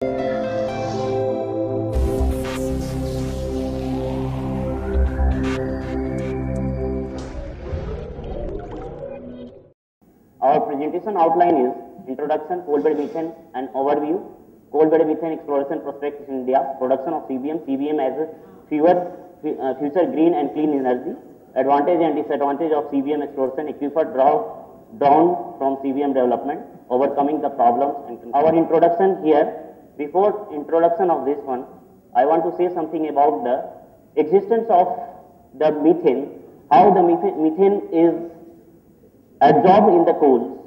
Our presentation outline is introduction, coal-bed methane and overview, coal-bed methane exploration prospects in India, production of CBM as a future green and clean energy, advantage and disadvantage of CBM exploration, aquifer drawn from CBM development, overcoming the problems. And our introduction here. Before introduction of this one, I want to say something about the existence of the methane, how the methane is absorbed in the coals.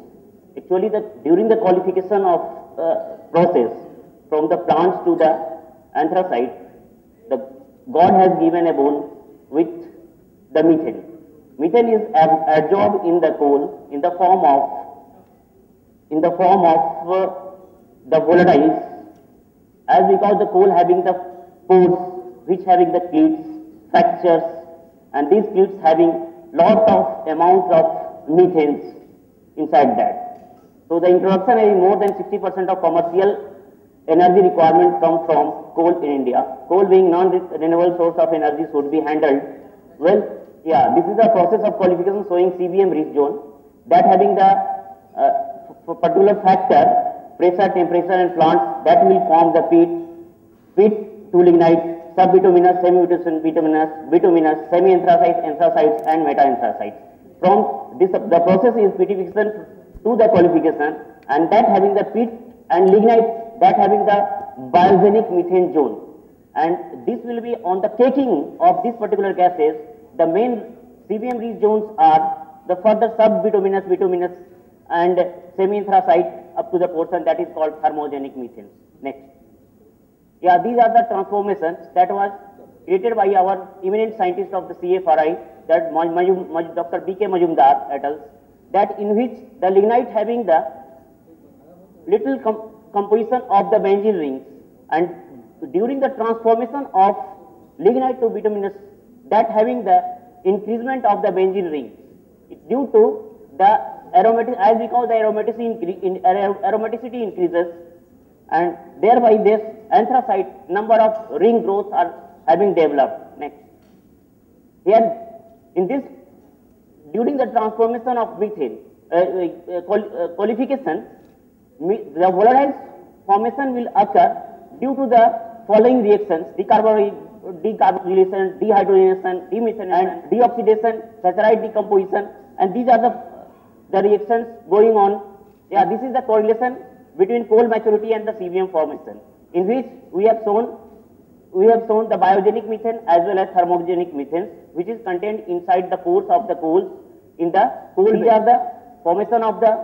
Actually, during the qualification of process from the plants to the anthracite, God has given a bone with the methane. Methane is absorbed in the coal in the form of the volatiles, as because the coal having the pores which having the cleats, fractures, and these cleats having lot of amount of methanes inside that. So the introduction is more than 60% of commercial energy requirement come from coal in India. Coal being non-renewable source of energy should be handled well. Yeah, this is the process of qualification showing CBM rich zone that having the particular factor, pressure, temperature and plants that will form the peat to lignite, subbituminous, semi-bituminous, semi-anthracite, anthracites and meta-anthracites. From this, the process is petrification to the qualification, and that having the peat and lignite, that having the biogenic methane zone. And this will be on the taking of these particular gases. The main CBM rich zones are the further subbituminous, bituminous and semi-anthracite up to the portion that is called thermogenic methane. Next. Yeah, these are the transformations that was created by our eminent scientist of the CFRI, that Dr. B.K. Majumdar et al., that in which the lignite having the little composition of the benzene rings, and during the transformation of lignite to bituminous, that having the increasement of the benzene rings due to the aromatic, as because the aromaticity increases, and thereby this anthracite number of ring growths are having developed. Next. Here in this, during the transformation of methane qualification, the volatile formation will occur due to the following reactions: decarbonylation, dehydrogenation, demethanation, and deoxidation, saccharide decomposition, and these are the reactions going on. Yeah, this is the correlation between coal maturity and the CBM formation, in which we have shown the biogenic methane as well as thermogenic methane, which is contained inside the pores of the coals in the coal. These are the formation of the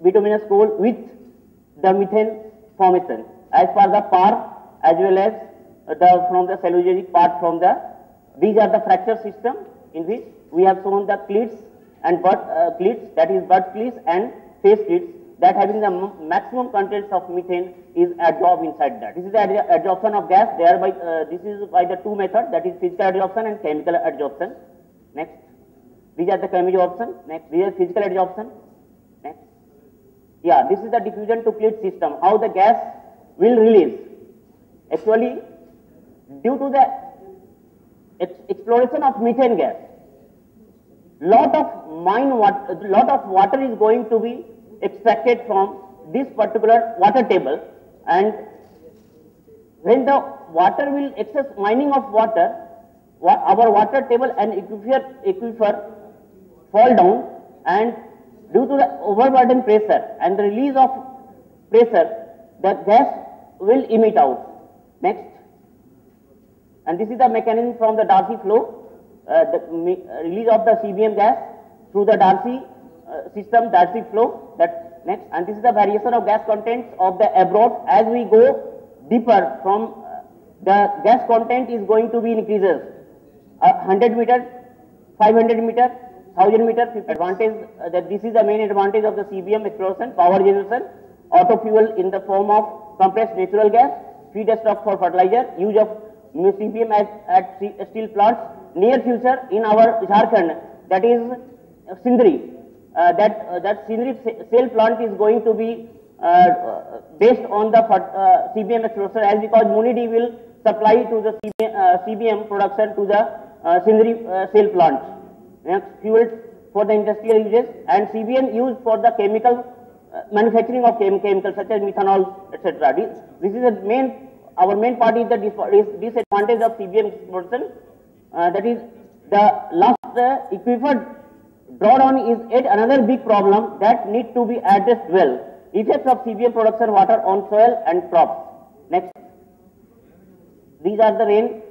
bituminous coal with the methane formation as per the PAR, as well as from the cellulosic part from the, these are the fracture system in which we have shown the cleats and cleats, that is bud cleats and face cleats, that having the maximum contents of methane is absorbed inside that. This is the adsorption of gas, thereby this is by the two methods, that is physical adsorption and chemical adsorption. Next. These are the chemical adsorption. Next. These are physical adsorption. Next. Yeah, this is the diffusion to cleat system, how the gas will release. Actually, due to the exploration of methane gas, lot of water is going to be extracted from this particular water table, and when the water will excess mining of water, our water table and aquifer fall down, and due to the overburden pressure and the release of pressure, the gas will emit out. Next. And this is the mechanism from the Darcy flow, the release of the CBM gas through the Darcy system, Darcy flow. That next. And this is the variation of gas contents of the abroad. As we go deeper from the gas content is going to be increases 100 meter, 500 meter, 1000 meter. Advantage that this is the main advantage of the CBM exploration: power generation, auto fuel in the form of compressed natural gas, feedstock for fertilizer, use of CBM at steel plants. Near future in our Jharkhand, that is Sindri, that Sindri cell plant is going to be based on the CBM explosive, as because MUNID will supply to the CBM production to the Sindri cell plant. Next, fuel for the industrial uses, and CBM used for the chemical manufacturing of chemicals such as methanol, etc. This is the main, our main part is the disadvantage of CBM production. That is the last equivalent drawdown is yet another big problem that need to be addressed well. Effects of CBM production water on soil and crops. Next, these are the rain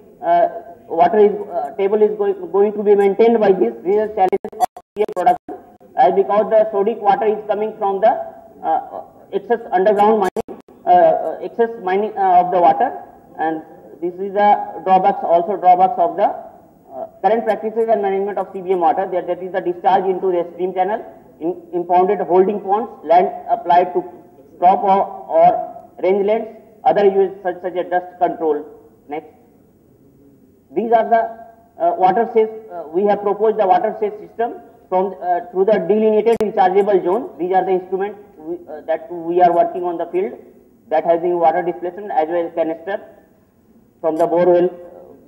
water is table is going to be maintained by this. These are challenges of CBM production, as because the sodic water is coming from the excess underground mining, excess mining of the water, and this is the drawbacks, also drawbacks of the current practices and management of CBM water. That is the discharge into the stream channel, impounded holding ponds, land applied to crop or rangelands, other uses such as dust control. Next, these are the watershed. We have proposed the watershed system from through the delineated rechargeable zone. These are the instruments that we are working on the field, that having water displacement as well as canister from the borewell.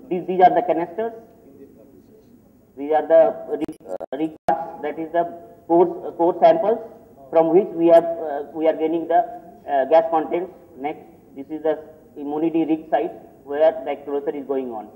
These are the canisters. These are the recards, that is the core samples from which we are gaining the gas contents. Next, this is the MUNID rig site where the explosure is going on.